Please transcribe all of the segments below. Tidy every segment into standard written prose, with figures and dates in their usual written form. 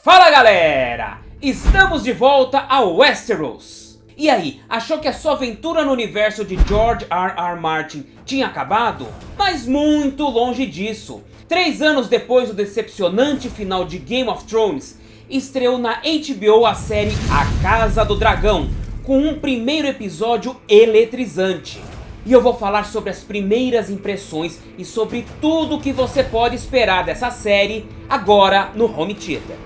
Fala galera! Estamos de volta ao Westeros! E aí, achou que a sua aventura no universo de George R.R. Martin tinha acabado? Mas muito longe disso! 3 anos depois do decepcionante final de Game of Thrones, estreou na HBO a série A Casa do Dragão, com um primeiro episódio eletrizante. E eu vou falar sobre as primeiras impressões e sobre tudo o que você pode esperar dessa série agora no Home Theater.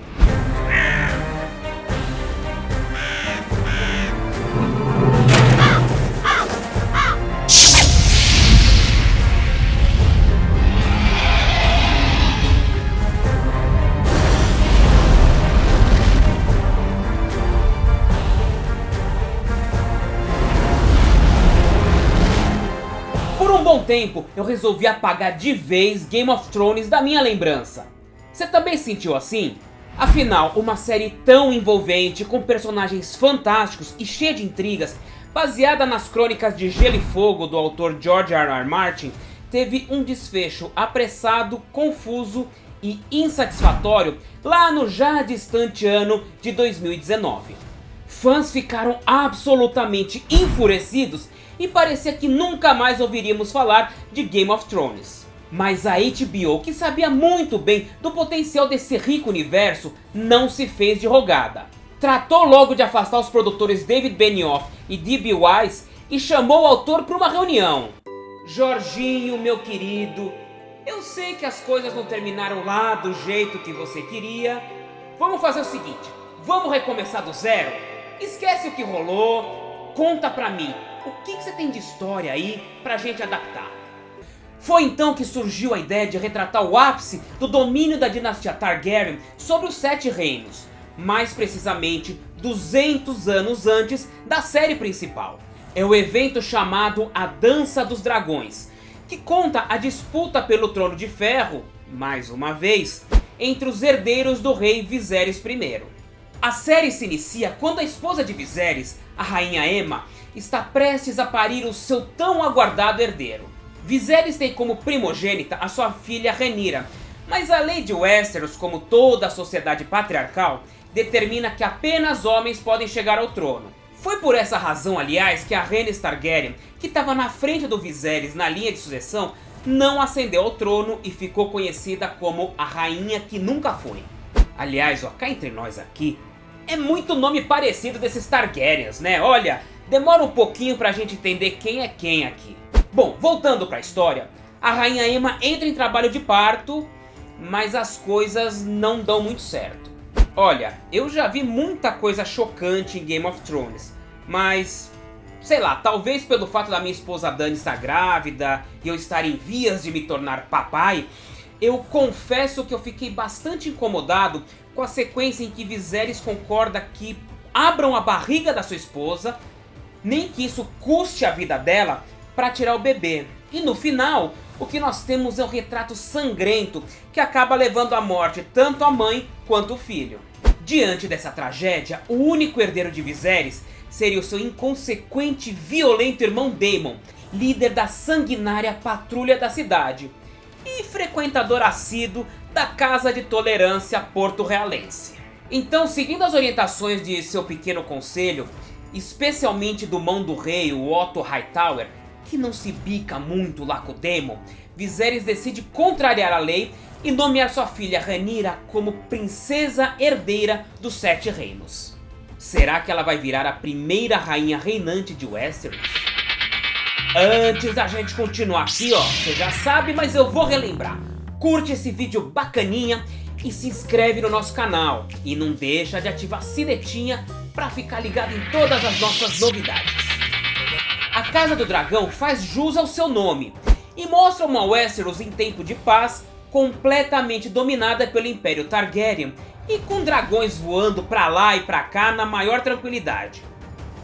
Por um bom tempo, eu resolvi apagar de vez Game of Thrones da minha lembrança. Você também sentiu assim? Afinal, uma série tão envolvente, com personagens fantásticos e cheia de intrigas, baseada nas crônicas de Gelo e Fogo do autor George R.R. Martin, teve um desfecho apressado, confuso e insatisfatório lá no já distante ano de 2019. Fãs ficaram absolutamente enfurecidos e parecia que nunca mais ouviríamos falar de Game of Thrones. Mas a HBO, que sabia muito bem do potencial desse rico universo, não se fez de rogada. Tratou logo de afastar os produtores David Benioff e D.B. Weiss e chamou o autor para uma reunião. Jorginho, meu querido, eu sei que as coisas não terminaram lá do jeito que você queria. Vamos fazer o seguinte, vamos recomeçar do zero? Esquece o que rolou, conta pra mim, o que você tem de história aí pra gente adaptar? Foi então que surgiu a ideia de retratar o ápice do domínio da dinastia Targaryen sobre os 7 reinos, mais precisamente 200 anos antes da série principal. É o evento chamado A Dança dos Dragões, que conta a disputa pelo Trono de Ferro, mais uma vez, entre os herdeiros do rei Viserys I. A série se inicia quando a esposa de Viserys, a rainha Aemma, está prestes a parir o seu tão aguardado herdeiro. Viserys tem como primogênita a sua filha Rhaenyra, mas a lei de Westeros, como toda a sociedade patriarcal, determina que apenas homens podem chegar ao trono. Foi por essa razão, aliás, que a Rhaenys Targaryen, que estava na frente do Viserys na linha de sucessão, não ascendeu ao trono e ficou conhecida como a Rainha que Nunca Foi. Aliás, ó, cá entre nós aqui, é muito nome parecido desses Targaryens, né? Olha, demora um pouquinho pra gente entender quem é quem aqui. Bom, voltando pra história, a rainha Aemma entra em trabalho de parto, mas as coisas não dão muito certo. Olha, eu já vi muita coisa chocante em Game of Thrones, mas sei lá, talvez pelo fato da minha esposa Dany estar grávida e eu estar em vias de me tornar papai, eu confesso que eu fiquei bastante incomodado com a sequência em que Viserys concorda que abram a barriga da sua esposa, nem que isso custe a vida dela, para tirar o bebê. E no final, o que nós temos é um retrato sangrento que acaba levando à morte tanto a mãe quanto o filho. Diante dessa tragédia, o único herdeiro de Viserys seria o seu inconsequente e violento irmão Daemon, líder da sanguinária patrulha da cidade e frequentador assíduo da Casa de Tolerância Porto-Realense. Então, seguindo as orientações de seu pequeno conselho, especialmente do mão do rei, o Otto Hightower, que não se bica muito lá com o Daemon, Viserys decide contrariar a lei e nomear sua filha Rhaenyra como princesa herdeira dos 7 reinos. Será que ela vai virar a primeira rainha reinante de Westeros? Antes da gente continuar aqui, ó, você já sabe, mas eu vou relembrar. Curte esse vídeo bacaninha e se inscreve no nosso canal. E não deixa de ativar a sinetinha para ficar ligado em todas as nossas novidades. A Casa do Dragão faz jus ao seu nome e mostra uma Westeros em tempo de paz, completamente dominada pelo Império Targaryen e com dragões voando pra lá e pra cá na maior tranquilidade.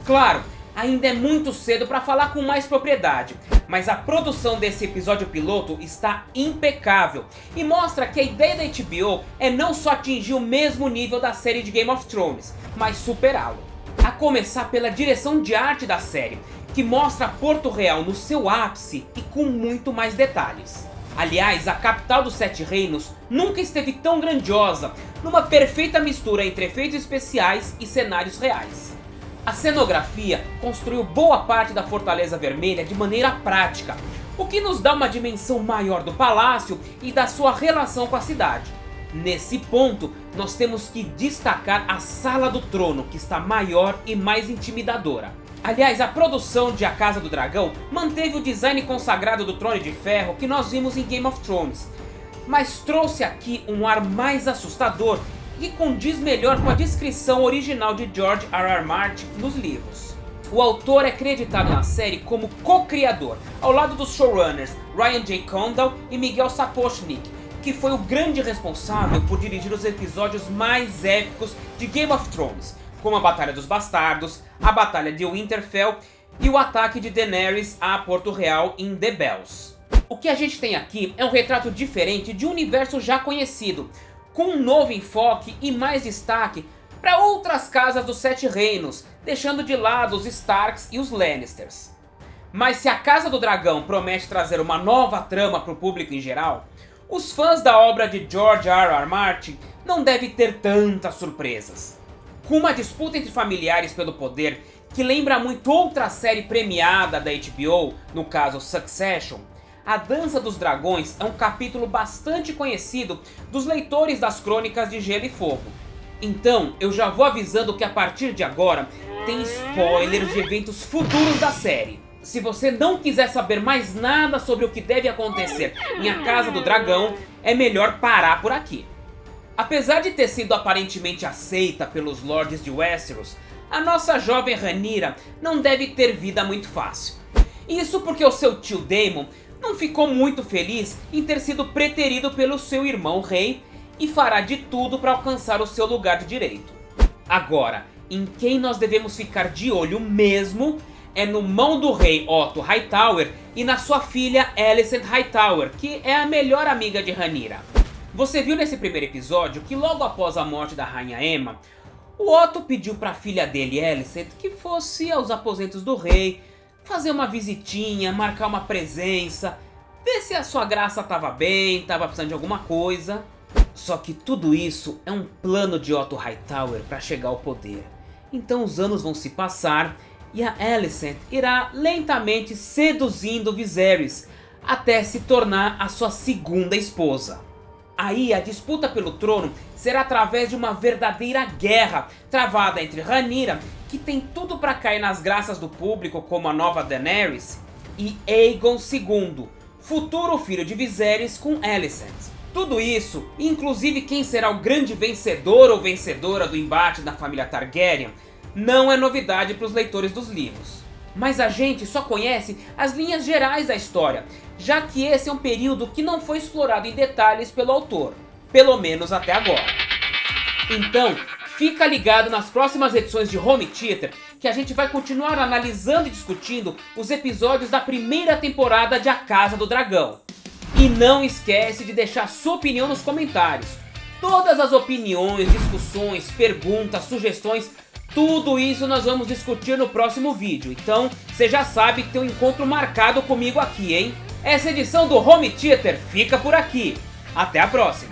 Claro, ainda é muito cedo para falar com mais propriedade, mas a produção desse episódio piloto está impecável e mostra que a ideia da HBO é não só atingir o mesmo nível da série de Game of Thrones, mas superá-lo. A começar pela direção de arte da série, que mostra Porto Real no seu ápice e com muito mais detalhes. Aliás, a capital dos Sete Reinos nunca esteve tão grandiosa, numa perfeita mistura entre efeitos especiais e cenários reais. A cenografia construiu boa parte da Fortaleza Vermelha de maneira prática, o que nos dá uma dimensão maior do palácio e da sua relação com a cidade. Nesse ponto, nós temos que destacar a Sala do Trono, que está maior e mais intimidadora. Aliás, a produção de A Casa do Dragão manteve o design consagrado do Trono de Ferro que nós vimos em Game of Thrones, mas trouxe aqui um ar mais assustador e condiz melhor com a descrição original de George R.R. Martin nos livros. O autor é creditado na série como co-criador, ao lado dos showrunners Ryan J. Condal e Miguel Sapochnik, que foi o grande responsável por dirigir os episódios mais épicos de Game of Thrones, como a Batalha dos Bastardos, a Batalha de Winterfell e o ataque de Daenerys a Porto Real em The Bells. O que a gente tem aqui é um retrato diferente de um universo já conhecido, com um novo enfoque e mais destaque para outras casas dos Sete Reinos, deixando de lado os Starks e os Lannisters. Mas se a Casa do Dragão promete trazer uma nova trama para o público em geral, os fãs da obra de George R.R. Martin não devem ter tantas surpresas. Com uma disputa entre familiares pelo poder que lembra muito outra série premiada da HBO, no caso Succession, A Dança dos Dragões é um capítulo bastante conhecido dos leitores das Crônicas de Gelo e Fogo. Então, eu já vou avisando que a partir de agora tem spoilers de eventos futuros da série. Se você não quiser saber mais nada sobre o que deve acontecer em A Casa do Dragão, é melhor parar por aqui. Apesar de ter sido aparentemente aceita pelos Lordes de Westeros, a nossa jovem Rhaenyra não deve ter vida muito fácil. Isso porque o seu tio Daemon não ficou muito feliz em ter sido preterido pelo seu irmão rei e fará de tudo para alcançar o seu lugar de direito. Agora, em quem nós devemos ficar de olho mesmo é no mão do rei Otto Hightower e na sua filha Alicent Hightower, que é a melhor amiga de Rhaenyra. Você viu nesse primeiro episódio que logo após a morte da rainha Aemma, o Otto pediu para a filha dele, Alicent, que fosse aos aposentos do rei, fazer uma visitinha, marcar uma presença, ver se a sua graça estava bem, estava precisando de alguma coisa. Só que tudo isso é um plano de Otto Hightower para chegar ao poder. Então os anos vão se passar e a Alicent irá lentamente seduzindo Viserys até se tornar a sua segunda esposa. Aí a disputa pelo trono será através de uma verdadeira guerra travada entre Rhaenyra, que tem tudo para cair nas graças do público como a nova Daenerys, e Aegon II, futuro filho de Viserys com Alicent. Tudo isso, inclusive quem será o grande vencedor ou vencedora do embate da família Targaryen, não é novidade para os leitores dos livros. Mas a gente só conhece as linhas gerais da história, já que esse é um período que não foi explorado em detalhes pelo autor, pelo menos até agora. Então, fica ligado nas próximas edições de Home Theater, que a gente vai continuar analisando e discutindo os episódios da primeira temporada de A Casa do Dragão. E não esquece de deixar sua opinião nos comentários. Todas as opiniões, discussões, perguntas, sugestões, tudo isso nós vamos discutir no próximo vídeo. Então, você já sabe que tem um encontro marcado comigo aqui, hein? Essa edição do Home Theater fica por aqui. Até a próxima!